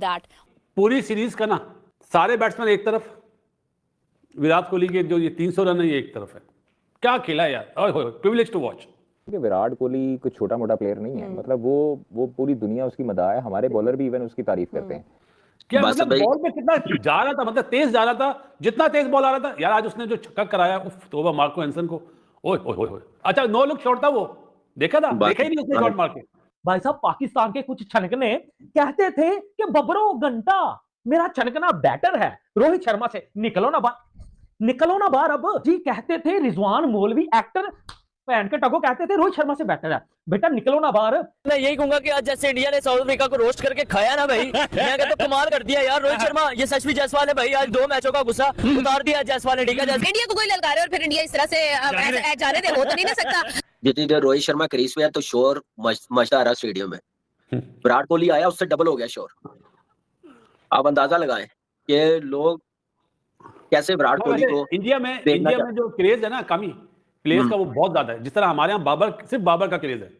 that. पूरी series का ना सारे बैट्समैन एक तरफ, विराट कोहली के जो ये 300 रन है ये एक तरफ है। क्या खेला है यार, privilege to watch. Virat Kohli कोई छोटा मोटा प्लेयर नहीं है, मतलब वो पूरी दुनिया उसकी मदाह है, हमारे बॉलर भी इवन उसकी तारीफ करते हैं। क्या मतलब बॉल पे कितना जा रहा था, मतलब तेज जा रहा था, जितना तेज बॉल आ रहा था यार। आज उसने जो छक्का कराया, उफ तौबा मार्को एंसन को, ओए ओए ओए। अच्छा नो लुक शॉट था वो, देखा था? देखा ही नहीं उसने शॉट मार के। भाई साहब पाकिस्तान के कुछ छनकने कहते थे कि बबरो घंटा मेरा छनकना बेटर है रोहित शर्मा से, निकलो ना बाहर अब जी। कहते थे रिजवान मौलवी एक्टर पैन के टगो कहते थे रोहित शर्मा से बेटर है, बेटा निकलो ना बाहर। मैं यही कहूंगा कि आज जैसे इंडिया ने साउथ अफ्रीका को रोस्ट करके खाया ना भाई, मैं कहता हूं कमाल कर दिया यार रोहित शर्मा। ये सचवी जायसवाल है भाई, आज 2 मैचों का गुस्सा उतार दिया जायसवाल ने। ठीक है, इंडिया को कोई ललकारे और फिर इंडिया इस तरह से जाने दे, हो तो नहीं ना सकता। जितनी देर रोहित शर्मा क्रीज पे है तो शोर मचता रहा स्टेडियम में। विराट कोहली आया उससे डबल हो गया शोर। आप अंदाजा लगाएं कि लोग कैसे विराट कोहली को इंडिया में जो क्रेज है ना, कमी प्लेयर्स का वो बहुत ज्यादा है। जिस तरह हमारे यहाँ सिर्फ बाबर का क्रेज है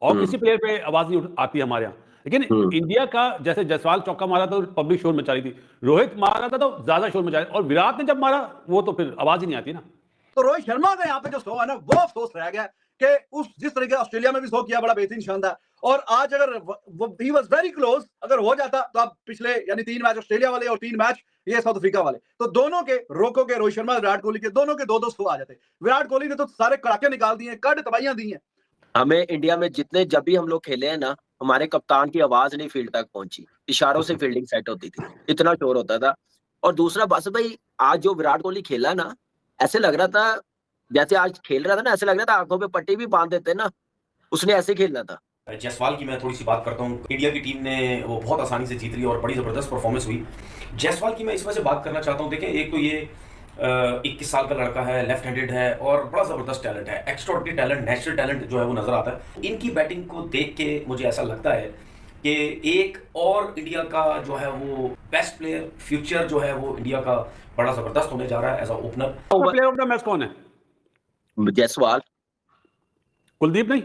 और किसी प्लेयर पे आवाज नहीं आती है हमारे यहाँ, लेकिन इंडिया का जैसे जायसवाल चौका मारा तो पब्लिक शोर मचा रही थी, रोहित मारा था तो ज्यादा शोर मचा रही, और विराट ने जब मारा वो तो फिर आवाज ही नहीं आती ना। तो रोहित शर्मा का यहाँ पे जो शो है ना वो अफसोस रह गया कि उस जिस तरीके ऑस्ट्रेलिया में भी शो किया बड़ा बेहतरीन शानदार, और आज अगर वो ही वाज वेरी क्लोज, अगर हो जाता तो आप पिछले यानी 3 मैच ऑस्ट्रेलिया वाले और 3 मैच ये साउथ अफ्रीका वाले, तो दोनों के रोको के रोहित शर्मा विराट कोहली के दोनों के 2-2 शो आ जाते। विराट कोहली ने तो सारे कड़ाके निकाल दिए, कड़ तबाहियां दी हैं। हमें इंडिया में जितने जब भी हम लोग खेले हैं ना, हमारे कप्तान की आवाज नहीं फील्ड तक पहुंची, इशारों से फील्डिंग सेट होती थी, इतना शोर होता था। और दूसरा बस भाई, आज जो विराट कोहली खेला ना, ऐसे लग रहा था जैसे आज खेल रहा था ना, ऐसे लग रहा था आंखों पे पट्टी भी बांध देते ना, उसने ऐसे खेलना था। जायसवाल की मैं थोड़ी सी बात करता हूँ। इंडिया की टीम ने वो बहुत आसानी से जीत ली और बड़ी ज़बरदस्त परफॉर्मेंस हुई। जायसवाल की मैं इस वजह से बात करना चाहता हूँ। देखें, एक तो ये 21 साल का लड़का है, लेफ्ट हैंडेड है और बड़ा ज़बरदस्त टैलेंट है, एक्स्ट्राऑर्डिनरी टैलेंट, नेचुरल टैलेंट जो है वो नज़र आता है। इनकी बैटिंग को देख के मुझे ऐसा लगता है कि एक और इंडिया का जो है वो बेस्ट प्लेयर, फ्यूचर जो है वो इंडिया का बड़ा ज़बरदस्त होने जा रहा है as a opener. Player of the match कौन है? जायसवाल। कुलदीप नहीं?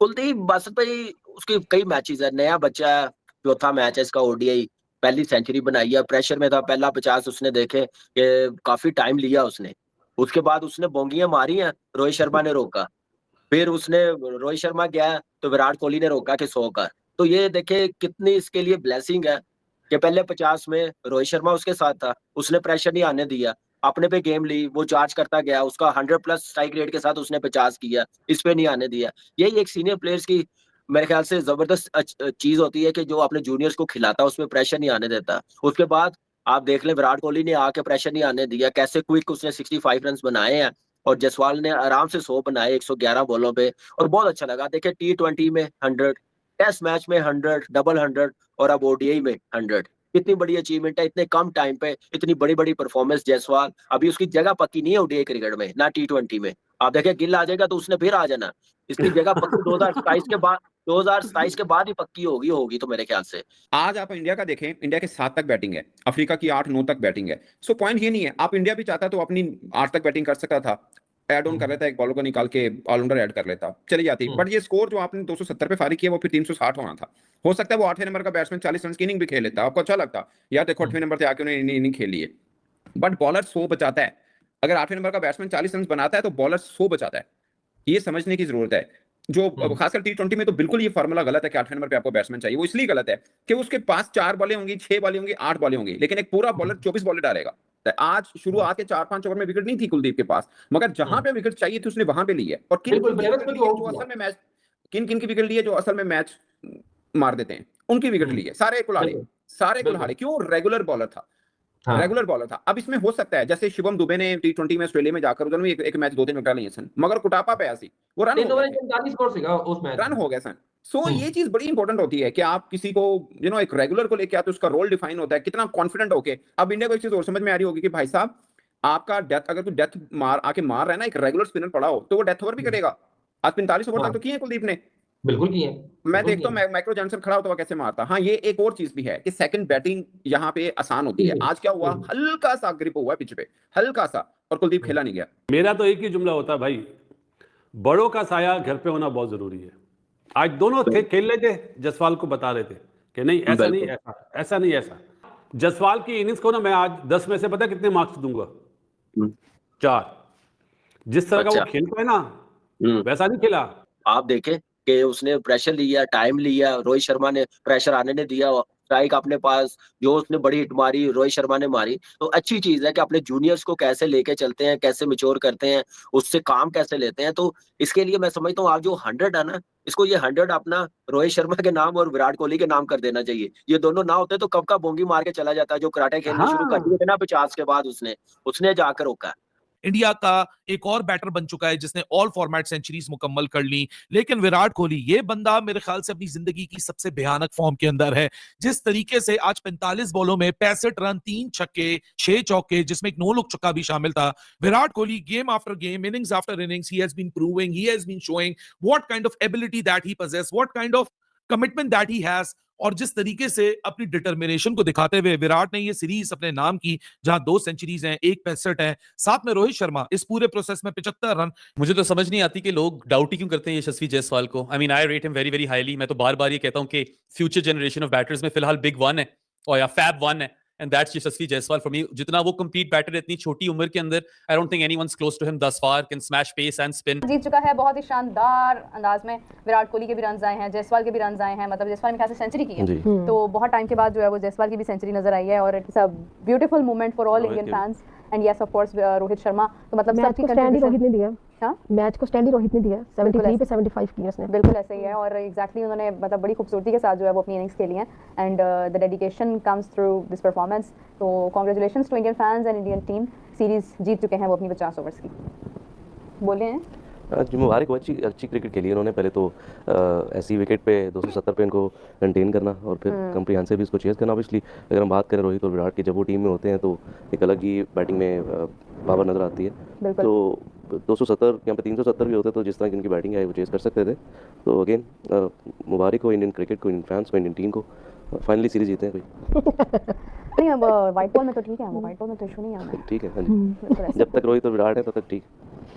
कुलदीप बस भाई उसके कई मैचेस है, नया बच्चा है, चौथा मैच है इसका ओडीआई, पहली सेंचुरी बनाई है, प्रेशर में था, पहला 50 उसने देखे कि काफी टाइम लिया उसने। उसके बाद उसने बोंगियां मारी हैं, रोहित शर्मा ने रोका, फिर उसने रोहित शर्मा गया तो विराट कोहली ने रोका कि 100 कर। तो ये देखे कितनी इसके लिए ब्लेसिंग है कि पहले 50 में रोहित शर्मा उसके साथ था, उसने प्रेशर नहीं आने दिया, अपने पे गेम ली, वो चार्ज करता गया, उसका 100+ स्ट्राइक रेट के साथ उसने 50 किया, इस पे नहीं आने दिया। यही एक सीनियर प्लेयर्स की मेरे ख्याल से जबरदस्त चीज होती है कि जो अपने जूनियर्स को खिलाता है, उसमें प्रेशर नहीं आने देता। उसके बाद आप देख लें, विराट कोहली ने आके प्रेशर नहीं आने दिया, कैसे क्विक उसने 65 रन बनाए हैं, और जायसवाल ने आराम से 100 बनाए 111 बॉलों पे, और बहुत अच्छा लगा। देखिए T20 में 100, टेस्ट मैच में 100, डबल 100, और अब ओडीआई में 100। कितनी बड़ी अचीवमेंट है, इतने कम टाइम पे इतनी बड़ी बड़ी परफॉर्मेंस। जायसवाल अभी उसकी जगह पक्की नहीं है ओडीआई क्रिकेट में, ना T20 में। आप देखें गिल आ जाएगा तो उसने फिर आ जाना, इसकी जगह पक्की 2027 के बाद ही पक्की होगी तो मेरे ख्याल से। आज आप इंडिया का देखें, इंडिया के 7 तक बैटिंग है, अफ्रीका की 8-9 तक बैटिंग है। सो पॉइंट ये नहीं है, आप इंडिया भी चाहता तो अपनी 8 तक बैटिंग कर सकता था, एड ऑन कर लेता, एक बॉलर को निकाल के ऑलराउंडर ऐड कर लेता, चली जाती। बट ये स्कोर जो आपने 270 पे फारिग किया वो फिर 360 होना था। हो सकता है वो 8वें नंबर का बैट्समैन 40 रन की इनिंग भी खेल लेता, आपको अच्छा लगता यार, देखो 8वें नंबर से आके उन्होंने इनिंग खेली है। बट बॉलर 100 बचाता है, अगर 8वें नंबर का बैट्समैन 40 रन बनाता है तो बॉलर 100 बचाता है, ये समझने की जरूरत है। जो खासकर T20 में तो बिल्कुल ये फार्मूला गलत है कि 8वें नंबर पे आपको बैट्समैन चाहिए। वो इसलिए गलत है कि उसके पास 4 बॉलें होंगी, 6 बॉलें होंगी, 8 बॉलें होंगी, लेकिन एक पूरा बॉलर 24 बॉलें डालेगा। आज शुरुआत के 4-5 ओवर में विकेट नहीं थी कुलदीप के पास, मगर जहां पे विकेट चाहिए थी उसने वहां पे ली है। और किन किन की विकेट ली है जो असल में मैच मार देते हैं, उनकी विकेट ली है, सारे कुल्हाड़े। क्यों? रेगुलर बॉलर था, रेगुलर बॉलर था। अब इसमें हो सकता है जैसे शिवम दुबे ने T20 में ऑस्ट्रेलिया में जाकर उन्होंने एक मैच 2-3 विकेट लिए सन, मगर कुटापा पे ऐसी वो रन हो गए सन। सो ये चीज बड़ी इंपॉर्टेंट होती है कि आप किसी को एक रेगुलर को लेके आते, उसका रोल डिफाइन होता है, कितना कॉन्फिडेंट होके। अब इंडिया को एक चीज और समझ में आ रही होगी कि भाई साहब आपका डेथ, अगर कोई डेथ मार रहा है ना, एक रेगुलर स्पिनर पड़ा हो तो वो डेथ ओवर भी करेगा। आज 45 ओवर तक तो किए कुलदीप ने, बिल्कुल किए। मैं देखता हूँ माइकल जॉनसन खड़ा होता हुआ कैसे मारता। हाँ, ये एक और चीज भी है कि सेकंड बैटिंग यहाँ पे आसान होती है। आज क्या हुआ, हल्का सा ग्रिप हुआ पिच पे, हल्का सा, और कुलदीप खेला नहीं गया। मेरा तो एक ही जुमला होता है भाई, बड़ों का साया घर पे होना बहुत जरूरी है। आज दोनों खेल रहे थे, जायसवाल को बता रहे थे कि नहीं ऐसा नहीं, बिल्कुल। ऐसा नहीं, ऐसा जायसवाल की इनिंग्स को ना मैं आज 10 में से पता है कितने मार्क्स दूंगा? हम्म, 4। जिस तरह का वो अच्छा। खेलता है ना, हम्म, वैसा नहीं खेला। आप देखें कि उसने प्रेशर लिया, टाइम लिया, रोहित शर्मा ने प्रेशर आने नहीं दिया, स्ट्राइक अपने पास, जो उसने बड़ी हिट मारी रोहित शर्मा ने मारी। तो अच्छी चीज है कि अपने जूनियर्स को कैसे लेके चलते हैं, कैसे मैच्योर करते हैं, उससे काम कैसे लेते हैं। तो इसके लिए मैं समझता हूँ आप जो 100 है ना, इसको ये 100 अपना रोहित शर्मा के नाम और विराट कोहली के नाम कर देना चाहिए। ये दोनों ना होते तो कब का बोंगी मार के चला जाता। जो कराटे खेलने शुरू कर हाँ, दिए थे ना 50 के बाद उसने जाकर रोका। इंडिया का एक और बैटर बन चुका है जिसने ऑल फॉर्मेट सेंचुरीज मुकम्मल कर ली। लेकिन विराट कोहली ये बंदा मेरे ख्याल से अपनी जिंदगी की सबसे भयानक फॉर्म के अंदर है। जिस तरीके से आज 45 बॉलों में 65 रन, 3 छक्के, 6 चौके, जिसमें एक नो लुक छक्का भी शामिल था। Virat Kohli game after game, innings after innings, he has been proving, he has been showing what kind of ability that he possess, what kind of commitment that he has. और जिस तरीके से अपनी डिटर्मिनेशन को दिखाते हुए विराट ने ये सीरीज अपने नाम की, जहां 2 सेंचुरीज हैं, 1 65 है, साथ में रोहित शर्मा इस पूरे प्रोसेस में 75 रन। मुझे तो समझ नहीं आती कि लोग डाउट ही क्यों करते हैं यशस्वी जायसवाल को। I mean I rate him very very highly. मैं तो बार बार ये कहता हूं कि फ्यूचर जनरेशन ऑफ बैटर्स में फिलहाल बिग वन है और या फैब वन है, and that's Yashasvi Jaiswal for me. जितना वो कंप्लीट बैटर है इतनी छोटी उम्र के अंदर, I don't think anyone's close to him thus far, can smash pace and spin. जीत चुका है बहुत ही शानदार अंदाज में। विराट कोहली के भी रन आए हैं, जायसवाल के भी रन आए हैं, मतलब जायसवाल ने ख्याल से सेंचुरी की है, तो बहुत टाइम के बाद जो है वो जायसवाल की भी सेंचुरी नजर आई है। और it's a beautiful moment for all Indian fans and yes of course Rohit Sharma. तो मतलब मैच को स्टैंड ही रोहित ने दिया। हाँ, मैच को स्टैंड ही रोहित ने दिया, 73 पे 75 किया उसने। बिल्कुल ऐसे ही है और एग्जैक्टली उन्होंने मतलब बड़ी खूबसूरती के साथ जो है वो अपनी इनिंग्स खेली हैं and the dedication comes through this performance. तो congratulations to Indian fans and Indian team, series जीत चुके हैं वो अपनी 50 ओवर्स की। बोले हैं आज मुबारक हो, अच्छी क्रिकेट खेली उन्होंने। पहले तो ऐसी विकेट पे 270 पे इनको मेंटेन करना और फिर कम्प्रीहेंसिव इसको चेस करना। ऑब्वियसली अगर हम बात करें रोहित और विराट की, जब वो टीम में होते हैं तो एक अलग ही बैटिंग में पावर नज़र आती है। तो 270 यहाँ पे 370 भी होते तो जिस तरह की इनकी बैटिंग है वो चेस कर सकते थे। तो अगेन मुबारक हो इंडियन क्रिकेट को, इंडियन फैंस को, इंडियन टीम को। फाइनली सीरीज जीते हैं कोई। नहीं, अब व्हाइट बॉल में तो ठीक है, वो व्हाइट बॉल में तो इशू नहीं आना। ठीक है, हाँ जी। जब तक रोहित और विराट है तब तक ठीक।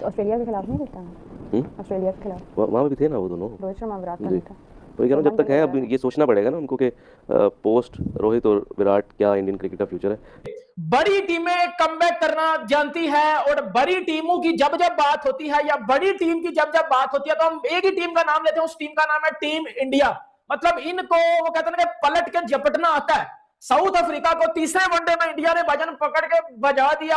ऑस्ट्रेलिया के खिलाफ नहीं खेलता है, ऑस्ट्रेलिया के खिलाफ वहाँ भी थे ना वो दोनों, रोहित शर्मा विराट का नहीं था। तो ये कह रहा हूँ जब तक है अब ये सोचना पड़ेगा ना उनको कि पोस्ट रोहित और विराट क्या इंडियन क्रिकेट का फ्यूचर है। बड़ी टीमें कमबैक करना जानती है और बड़ी टीमों की जब जब बात होती है या बड़ी टीम की जब जब बात होती है तो हम एक ही टीम का नाम लेते हैं, उस टीम का नाम है टीम इंडिया। मतलब इनको वो कहते हैं कि पलट के झपटना आता है। साउथ अफ्रीका को तीसरे वनडे में इंडिया ने वजन पकड़ के बजा दिया।